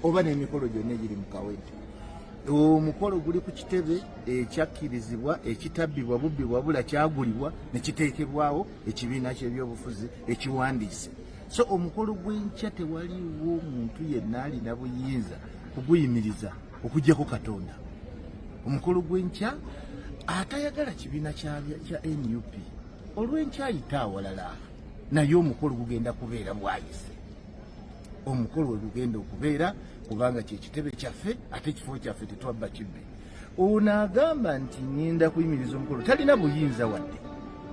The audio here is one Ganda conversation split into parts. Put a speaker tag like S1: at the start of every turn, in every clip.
S1: oba n'emikolo gyonna egiri mu kawempe. Omukolo guli ku kitebe ekyakkirizibwa ekitabbibwa bubbi wabula kyagulibwa ne kiteekebwawo ekibiina ky'ebyobufuzi ekiwandiise. So omukolo gw'enkya tewaliwo muntu yenna alina buyinza kuguyimiriza okuggyako Katonda. Omukolo gw'enkya atayagala kibiina kya NUP olw'enkyayita awalala naye omukolo gugenda kubeera bwayise. Omukolo we gugenda okubeera kubanga kyekitebe kyaffe ate ekifo kyaffe tetwabba kibbe. Ono agamba nti ngenda kuyimiriza omukolo talina buyinza wadde,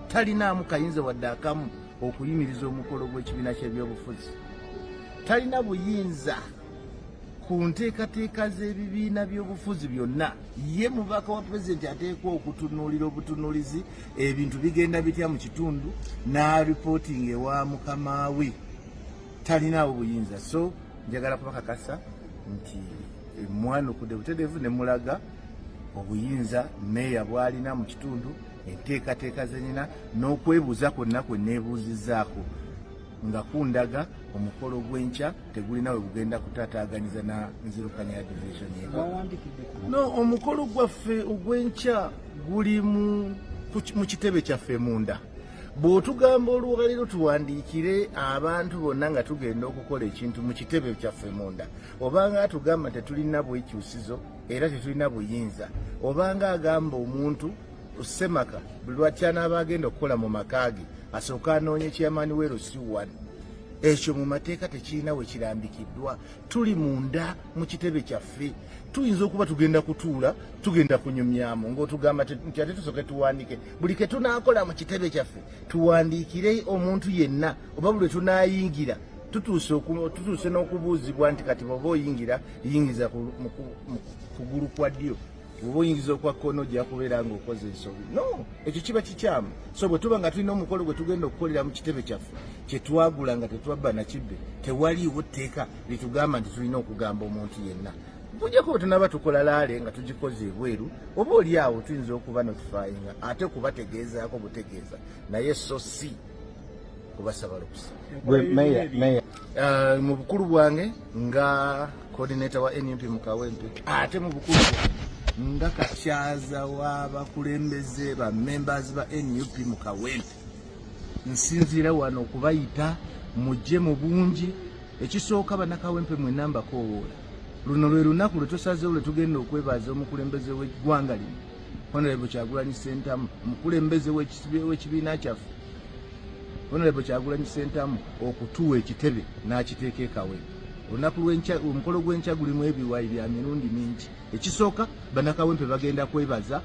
S1: talinaamu kayinza wadde akamu okuyimiriza omukolo gw'ekibiina ky'ebyobufuzi. Talina buyinza ku nteekateeka z'ebibiina by'obufuzi byonna. Ye mubaka wa pulezidenti ateekwa okutunuulira obutunuulizi ebintu bigenda bitya mu kitundu n'aripootinga ewa mukama we. Talinaawo buyinza. So njagala kubakakasa nti mwanukudde butereevu ne mulaga obuyinza meeya bw'alina mu kitundu, enteekateeka zenina n'okwebuuza kwonna kwe neebuuzizzaako nga kundaga omukolo gw'enkya tegulina we gugenda kutaataaganyiza na nzirukanya ya division y'eka. No, omukolo gwaffe ogw'enkya guli mu kitebe kyaffe munda. Bw'otugamba olwaleero tuwandiikire abantu bonna nga tugenda okukola ekintu mu kitebe kyaffe munda, obanga atugamba tetulina bwekyusizo era tetulina buyinza, obanga agamba omuntu Semaka buli lwatyanaaba agenda okukola mu makaage asooka anoonye kyamaani weero si wano, ekyo mu mateeka tekirina we kirambikiddwa. Tuli munda mu kitebe kyaffe, tuyinza okuba tugenda kutuula tugenda kunyumyamu ng'otugamba nti ate tusooke tuwandiike buli ke tunaakola mu kitebe kyaffe tuwandiikire omuntu yenna, oba buli tunaayingira tutuuse n'okubuuzibwa nti kati bw'oba oyingira yingiza kugulu kwa ddyo, bw'oba oyingiza okwa kkono ojja kubeera ng'okoze ensobi. No, ekyo kiba kikyamu. So bwe tuba nga tulina omukolo gwe tugenda okukolera mu kitebe kyaffe kye twagula nga tetwabba na kibbe, tewaliiwo tteeka litugamba nti tulina okugamba omuntu yenna. Bujjako bwe tunaaba tukola laale nga tugikoze ebweru, oba oli awo tuyinza okuba notifayinga ate kubategeezaako butegeeza naye so si kubasaba lukusa. Mu bukulu bwange nga coordinator wa NUP mu Kawempe, ate mu bukulu nga kakyaza w'abakulembeze ba members ba NUP mu Kawempe, nsinziira wano okubayita mujje mu bungi. Ekisooka bannakawempe mwenna mbakoowoola, luno lwe lunaku lwe tusazeewo lwe tugenda okwebaza omukulembeze w'eggwanga lino Honorable Kyagulanyi Ssentamu, omukulembeze w'ekibiina kyaffe Honorable Kyagulanyi Ssentamu okutuwa ekitebe n'akiteeka e Kawempe. Olunaku lw'enkya, omukolo gw'enkya gulimu ebiwayi bya mirundi mingi. Ekisooka bannakawempe bagenda kwebaza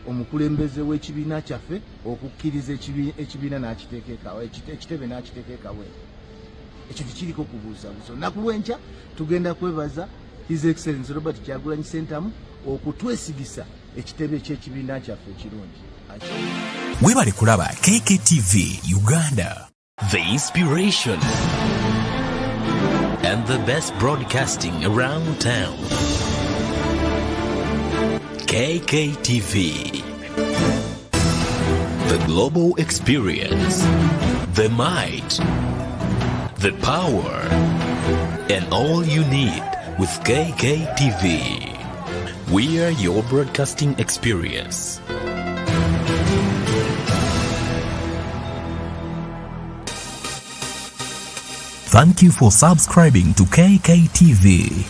S1: omukulembeze w'ekibiina kyaffe okukkiriza ekibiina n'akiteeka e Kawempe, ekitebe n'akiteeka e Kawempe. Ekyo tekiriko kubuusabuusa. Olunaku lw'enkya tugenda kwebaza His Excellency Robert Kyagulanyi Ssentamu okutwesigisa ekitebe ky'ekibiina kyaffe ekirungi.
S2: Webale kulaba Kk Tv Uganda, the inspiration and the best broadcasting around town. Kk TV, the global experience, the might, the power, and all you need with Kk TV. We are your broadcasting experience. Thank you for subscribing to Kk TV.